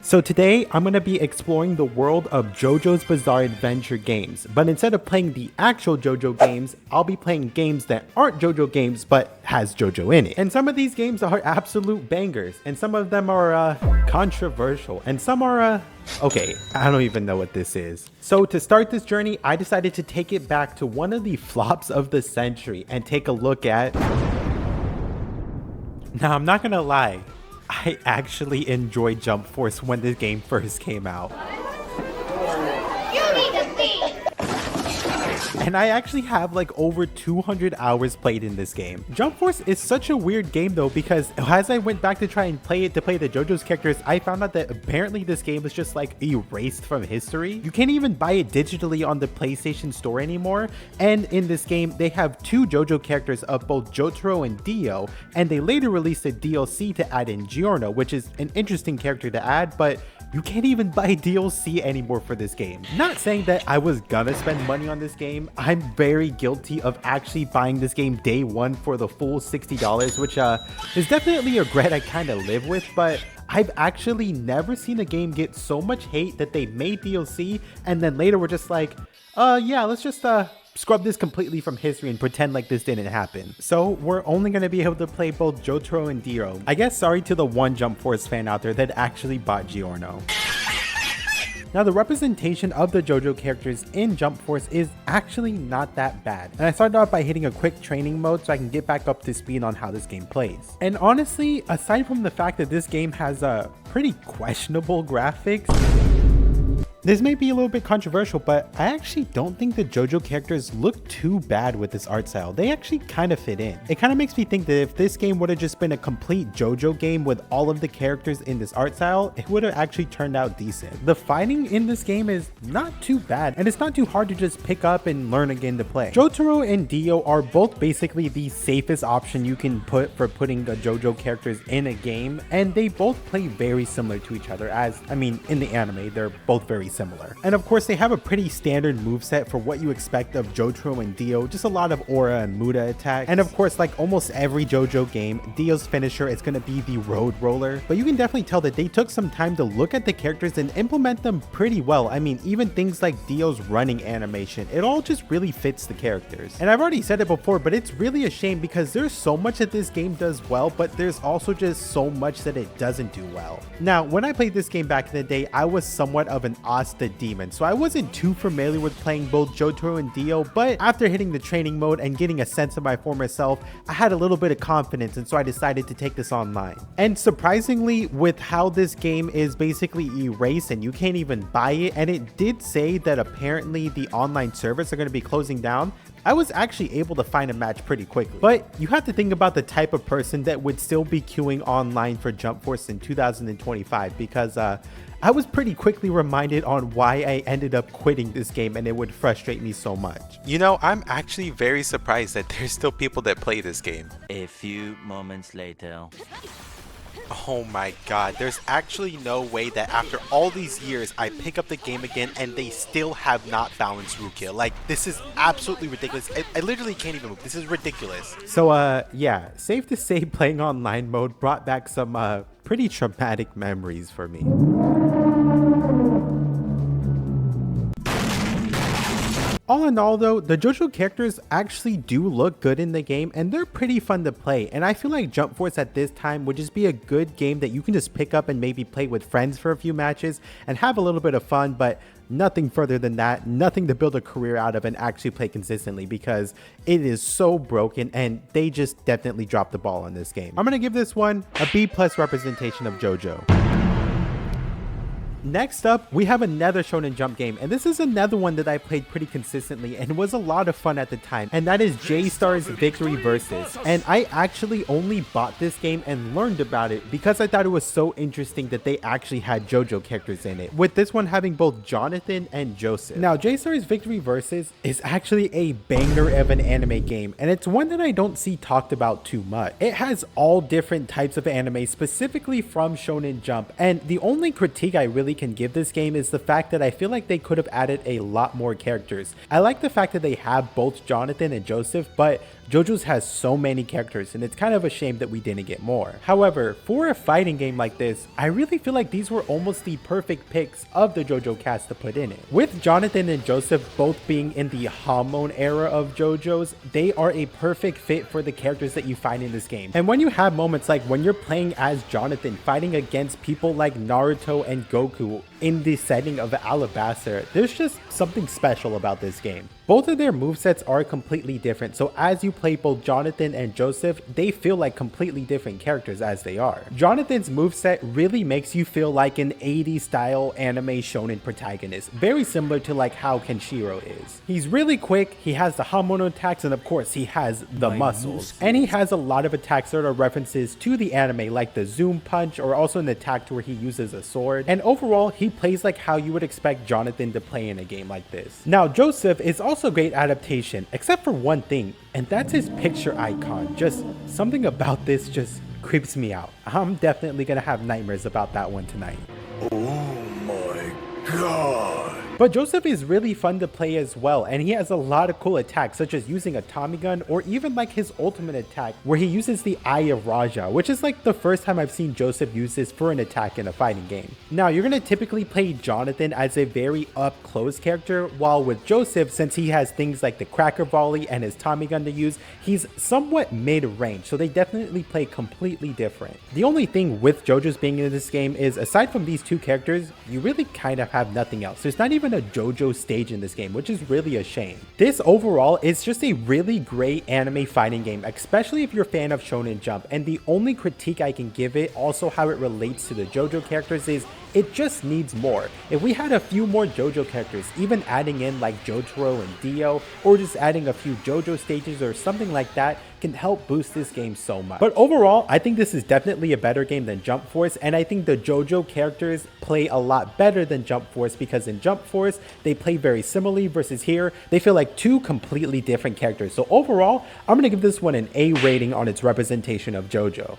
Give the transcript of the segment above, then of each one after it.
So today I'm going to be exploring the world of Jojo's Bizzare Adventure games, but instead of playing the actual Jojo games, I'll be playing games that aren't Jojo games but has Jojo in it. And some of these games are absolute bangers, and some of them are controversial, and some are okay, I don't even know what this is. So to start this journey, I decided to take it back to one of the flops of the century and take a look at... Now, I'm not gonna lie, I actually enjoyed Jump Force when this game first came out. And I actually have like over 200 hours played in this game. Jump Force is such a weird game though, because as I went back to try and play it to play the Jojo's characters, I found out that apparently this game is just like erased from history. You can't even buy it digitally on the PlayStation Store anymore. And in this game, they have two Jojo characters of both Jotaro and Dio, and they later released a DLC to add in Giorno, which is an interesting character to add, but you can't even buy DLC anymore for this game. Not saying that I was gonna spend money on this game. I'm very guilty of actually buying this game day one for the full $60, which is definitely a regret I kind of live with, but I've actually never seen a game get so much hate that they made DLC and then later we're just like, yeah, let's just scrub this completely from history and pretend like this didn't happen. So we're only going to be able to play both Jotaro and Dio. I guess sorry to the one Jump Force fan out there that actually bought Giorno. Now, the representation of the Jojo characters in Jump Force is actually not that bad. And I started off by hitting a quick training mode so I can get back up to speed on how this game plays. And honestly, aside from the fact that this game has a pretty questionable graphics, this may be a little bit controversial, but I actually don't think the Jojo characters look too bad with this art style. They actually kind of fit in. It kind of makes me think that if this game would have just been a complete Jojo game with all of the characters in this art style, it would have actually turned out decent. The fighting in this game is not too bad, and it's not too hard to just pick up and learn again to play. Jotaro and Dio are both basically the safest option you can put for putting the Jojo characters in a game, and they both play very similar to each other, as, I mean, in the anime, they're both very similar. And of course, they have a pretty standard moveset for what you expect of Jotaro and Dio, just a lot of aura and Muda attacks. And of course, like almost every Jojo game, Dio's finisher is going to be the Road Roller, but you can definitely tell that they took some time to look at the characters and implement them pretty well. I mean, even things like Dio's running animation, it all just really fits the characters. And I've already said it before, but it's really a shame because there's so much that this game does well, but there's also just so much that it doesn't do well. Now, when I played this game back in the day, I was somewhat of an Asta demon, so I wasn't too familiar with playing both Jotaro and Dio, but after hitting the training mode and getting a sense of my former self, I had a little bit of confidence, and so I decided to take this online. And surprisingly, with how this game is basically erased and you can't even buy it, and it did say that apparently the online servers are going to be closing down, I was actually able to find a match pretty quickly. But you have to think about the type of person that would still be queuing online for Jump Force in 2025, because I was pretty quickly reminded on why I ended up quitting this game, and it would frustrate me so much. You know, I'm actually very surprised that there's still people that play this game. A few moments later. Oh my god, there's actually no way that after all these years I pick up the game again and they still have not balanced Rukia. Like, this is absolutely ridiculous. I literally can't even move. This is ridiculous. So yeah, safe to say playing online mode brought back some pretty traumatic memories for me. All in all though, the Jojo characters actually do look good in the game and they're pretty fun to play, and I feel like Jump Force at this time would just be a good game that you can just pick up and maybe play with friends for a few matches and have a little bit of fun, but nothing further than that, nothing to build a career out of and actually play consistently, because it is so broken and they just definitely dropped the ball on this game. I'm gonna give this one a B+ representation of Jojo. Next up, we have another Shonen Jump game, and this is another one that I played pretty consistently and was a lot of fun at the time, and that is J-Star's Victory Versus. And I actually only bought this game and learned about it because I thought it was so interesting that they actually had Jojo characters in it, with this one having both Jonathan and Joseph. Now, J-Star's Victory Versus is actually a banger of an anime game, and it's one that I don't see talked about too much. It has all different types of anime specifically from Shonen Jump, and the only critique I really can give this game is the fact that I feel like they could have added a lot more characters. I like the fact that they have both Jonathan and Joseph, but JoJo's has so many characters and it's kind of a shame that we didn't get more. However, for a fighting game like this, I really feel like these were almost the perfect picks of the JoJo cast to put in it. With Jonathan and Joseph both being in the Hamon era of JoJo's, they are a perfect fit for the characters that you find in this game. And when you have moments like when you're playing as Jonathan fighting against people like Naruto and Goku in the setting of Alabasta, there's just something special about this game. Both of their movesets are completely different, so as you play both Jonathan and Joseph, they feel like completely different characters as they are. Jonathan's moveset really makes you feel like an 80s style anime shonen protagonist, very similar to like how Kenshiro is. He's really quick, he has the Hamon attacks, and of course he has the muscles. And he has a lot of attacks that are references to the anime, like the zoom punch or also an attack where he uses a sword. And overall, he plays like how you would expect Jonathan to play in a game like this. Now, Joseph is also great adaptation, except for one thing, and that's his picture icon. Just something about this just creeps me out. I'm definitely gonna have nightmares about that one tonight. Oh my god. But Joseph is really fun to play as well, and he has a lot of cool attacks, such as using a Tommy gun, or even like his ultimate attack where he uses the Eye of Raja, which is like the first time I've seen Joseph use this for an attack in a fighting game. Now, you're gonna typically play Jonathan as a very up close character, while with Joseph, since he has things like the Cracker Volley and his Tommy gun to use, he's somewhat mid-range, so they definitely play completely different. The only thing with Jojo's being in this game is, aside from these two characters, you really kind of have nothing else. There's not even a JoJo stage in this game, which is really a shame. This overall is just a really great anime fighting game, especially if you're a fan of Shonen Jump, and the only critique I can give it, also how it relates to the JoJo characters, is it just needs more. If we had a few more JoJo characters, even adding in like Jotaro and Dio, or just adding a few JoJo stages or something like that, can help boost this game so much. But overall, I think this is definitely a better game than Jump Force, and I think the JoJo characters play a lot better than Jump Force, because in Jump Force, they play very similarly, versus here, they feel like two completely different characters. So overall, I'm gonna give this one an A rating on its representation of JoJo.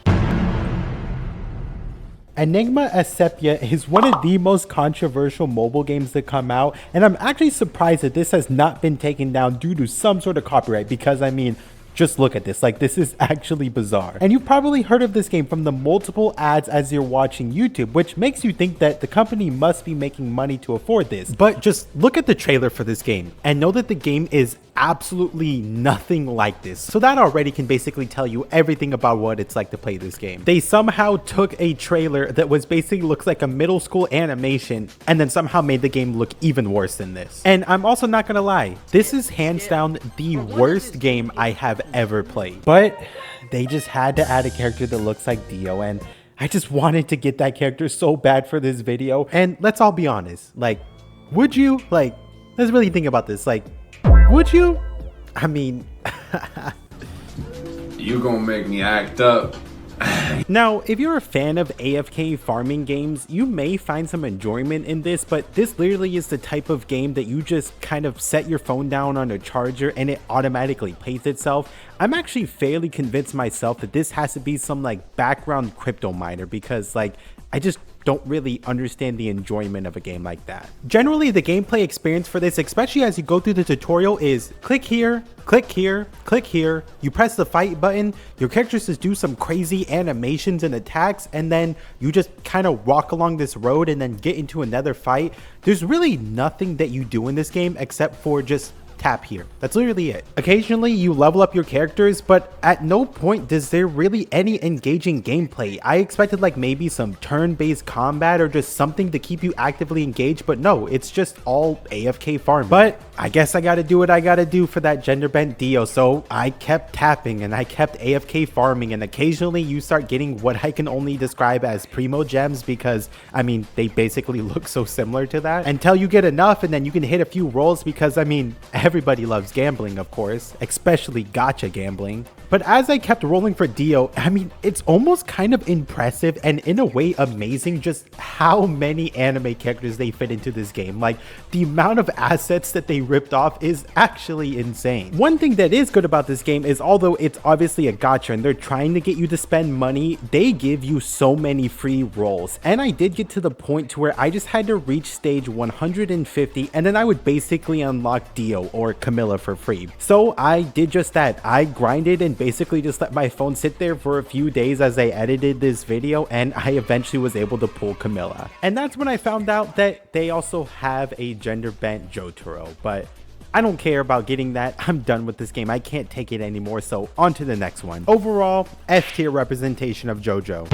ENIGMA as SEPIA is one of the most controversial mobile games to come out, and I'm actually surprised that this has not been taken down due to some sort of copyright, because I mean, just look at this, like this is actually bizarre. And you've probably heard of this game from the multiple ads as you're watching YouTube, which makes you think that the company must be making money to afford this. But just look at the trailer for this game and know that the game is absolutely nothing like this. So that already can basically tell you everything about what it's like to play this game. They somehow took a trailer that was basically looks like a middle school animation and then somehow made the game look even worse than this. And I'm also not gonna lie, this is hands down the worst game I have ever played. But they just had to add a character that looks like Dio, and I just wanted to get that character so bad for this video. And let's all be honest, like, would you? Like, let's really think about this. Like, would you? I mean, You gonna make me act up. Now, if you're a fan of AFK farming games, you may find some enjoyment in this, but this literally is the type of game that you just kind of set your phone down on a charger and it automatically plays itself. I'm actually fairly convinced myself that this has to be some like background crypto miner, because like I just don't really understand the enjoyment of a game like that. Generally, the gameplay experience for this, especially as you go through the tutorial, is click here, click here, click here, you press the fight button, your characters just do some crazy animations and attacks, and then you just kind of walk along this road and then get into another fight. There's really nothing that you do in this game except for just tap here. That's literally it. Occasionally you level up your characters, but at no point does there really any engaging gameplay. I expected like maybe some turn-based combat or just something to keep you actively engaged, but no, it's just all AFK farming. But I guess I gotta do what I gotta do for that gender bent Dio, so I kept tapping and I kept AFK farming, and occasionally you start getting what I can only describe as primo gems, because I mean they basically look so similar to that, until you get enough and then you can hit a few rolls, because I mean everybody loves gambling, of course, especially gacha gambling. But as I kept rolling for Dio, I mean, it's almost kind of impressive and in a way amazing just how many anime characters they fit into this game. Like, the amount of assets that they ripped off is actually insane. One thing that is good about this game is, although it's obviously a gacha and they're trying to get you to spend money, they give you so many free rolls. And I did get to the point to where I just had to reach stage 150 and then I would basically unlock Dio or Camilla for free. So I did just that. I grinded and basically just let my phone sit there for a few days as I edited this video, and I eventually was able to pull Camilla. And that's when I found out that they also have a gender bent Jotaro, but I don't care about getting that. I'm done with this game. I can't take it anymore, so on to the next one. Overall, F tier representation of Jojo.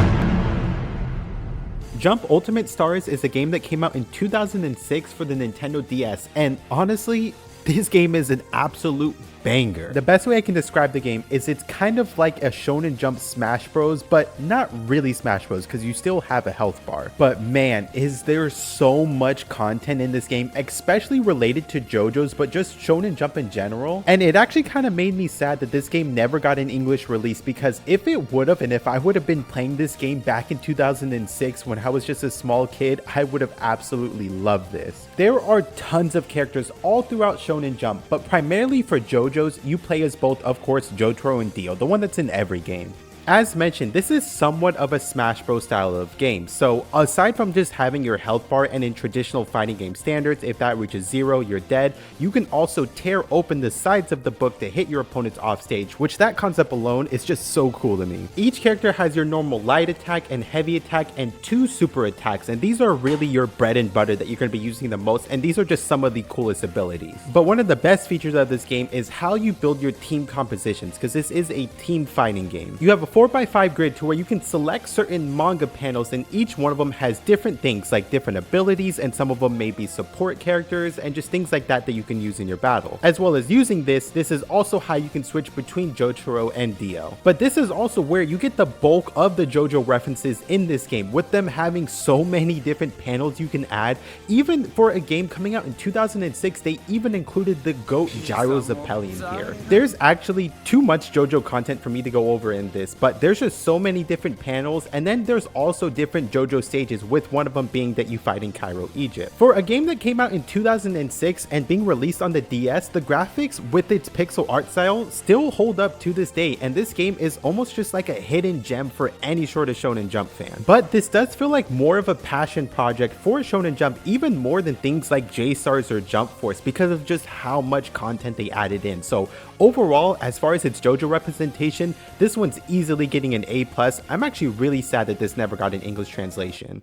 Jump Ultimate Stars is a game that came out in 2006 for the Nintendo DS, and honestly, this game is an absolute banger. The best way I can describe the game is it's kind of like a Shonen Jump Smash Bros, but not really Smash Bros because you still have a health bar. But man, is there so much content in this game, especially related to JoJo's, but just Shonen Jump in general. And it actually kind of made me sad that this game never got an English release, because if it would have, and if I would have been playing this game back in 2006 when I was just a small kid, I would have absolutely loved this. There are tons of characters all throughout Shonen Jump, but primarily for JoJo's, you play as both, of course, Jotaro and Dio, the one that's in every game. As mentioned, this is somewhat of a Smash Bros style of game, so aside from just having your health bar and in traditional fighting game standards, if that reaches 0, you're dead, you can also tear open the sides of the book to hit your opponents off stage, which that concept alone is just so cool to me. Each character has your normal light attack and heavy attack and 2 super attacks, and these are really your bread and butter that you're going to be using the most, and these are just some of the coolest abilities. But one of the best features of this game is how you build your team compositions, because this is a team fighting game. You have a 4x5 grid to where you can select certain manga panels, and each one of them has different things like different abilities, and some of them may be support characters and just things like that that you can use in your battle. As well as using this is also how you can switch between Jotaro and Dio. But this is also where you get the bulk of the JoJo references in this game, with them having so many different panels you can add. Even for a game coming out in 2006, they even included the GOAT Gyro Zeppelion here. There's actually too much JoJo content for me to go over in this, but there's just so many different panels, and then there's also different JoJo stages, with one of them being that you fight in Cairo, Egypt. For a game that came out in 2006 and being released on the DS, the graphics with its pixel art style still hold up to this day, and this game is almost just like a hidden gem for any sort of Shonen Jump fan. But this does feel like more of a passion project for Shonen Jump, even more than things like J-Stars or Jump Force, because of just how much content they added in. So overall, as far as its JoJo representation, this one's easily getting an A+. I'm actually really sad that this never got an English translation.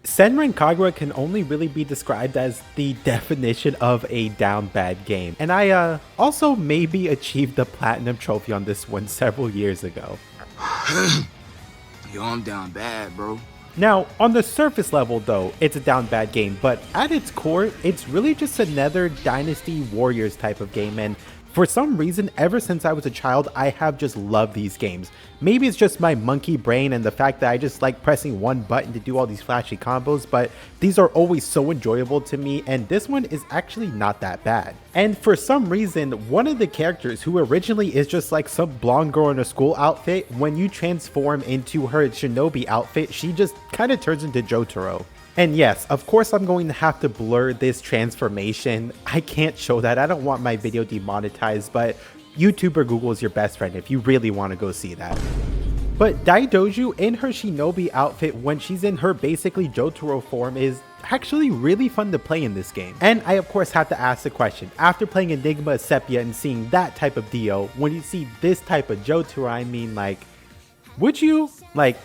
SENRAN KAGURA can only really be described as the definition of a down bad game, and I also maybe achieved the platinum trophy on this one several years ago. Yo, I'm down bad, bro. Now, on the surface level though, it's a down bad game, but at its core, it's really just another Dynasty Warriors type of game, and for some reason, ever since I was a child, I have just loved these games. Maybe it's just my monkey brain and the fact that I just like pressing one button to do all these flashy combos, but these are always so enjoyable to me, and this one is actually not that bad. And for some reason, one of the characters, who originally is just like some blonde girl in a school outfit, when you transform into her shinobi outfit, she just kind of turns into Jotaro. And yes, of course I'm going to have to blur this transformation. I can't show that. I don't want my video demonetized, but YouTube or Google is your best friend if you really want to go see that. But Daidoju in her shinobi outfit when she's in her basically Jotaro form is actually really fun to play in this game. And I of course have to ask the question, after playing ENIGMA, SEPIA, and seeing that type of Dio, when you see this type of Jotaro, I mean, like, would you? Like,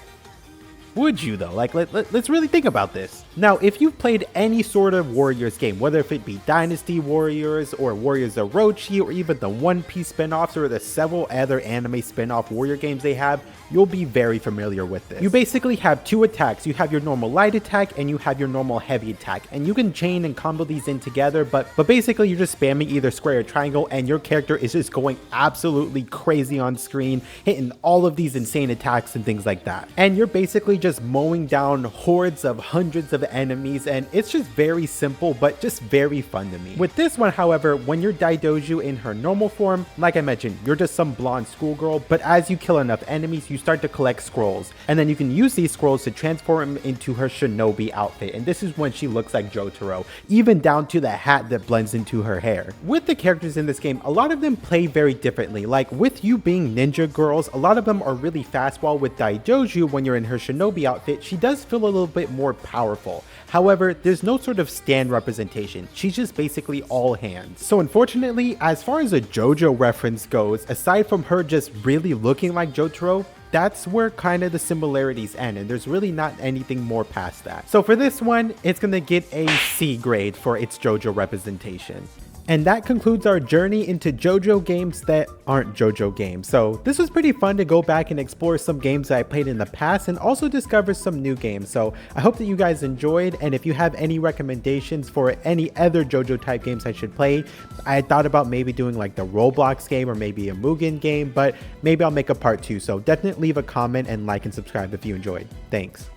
would you though? Like, let's really think about this. Now, if you've played any sort of Warriors game, whether if it be Dynasty Warriors or Warriors Orochi or even the One Piece spin-offs or the several other anime spin-off warrior games they have, you'll be very familiar with this. You basically have 2 attacks. You have your normal light attack and you have your normal heavy attack, and you can chain and combo these in together, but basically you're just spamming either square or triangle, and your character is just going absolutely crazy on screen, hitting all of these insane attacks and things like that. And you're basically just mowing down hordes of hundreds of enemies, and it's just very simple but just very fun to me. With this one, however, when you're Daidoju in her normal form, like I mentioned, you're just some blonde schoolgirl, but as you kill enough enemies, you start to collect scrolls, and then you can use these scrolls to transform into her shinobi outfit, and this is when she looks like Jotaro, even down to the hat that blends into her hair. With the characters in this game, a lot of them play very differently. Like with you being ninja girls, a lot of them are really fast, while with Daidoju, when you're in her shinobi shinobi outfit, she does feel a little bit more powerful. However, there's no sort of stand representation. She's just basically all hands. So unfortunately, as far as a JoJo reference goes, aside from her just really looking like Jotaro, that's where kind of the similarities end, and there's really not anything more past that. So for this one, it's gonna get a C grade for its JoJo representation. And that concludes our journey into JoJo games that aren't JoJo games. So this was pretty fun to go back and explore some games that I played in the past and also discover some new games. So I hope that you guys enjoyed, and if you have any recommendations for any other JoJo type games I should play, I thought about maybe doing like the Roblox game or maybe a Mugen game, but maybe I'll make a part 2. So definitely leave a comment and like and subscribe if you enjoyed. Thanks.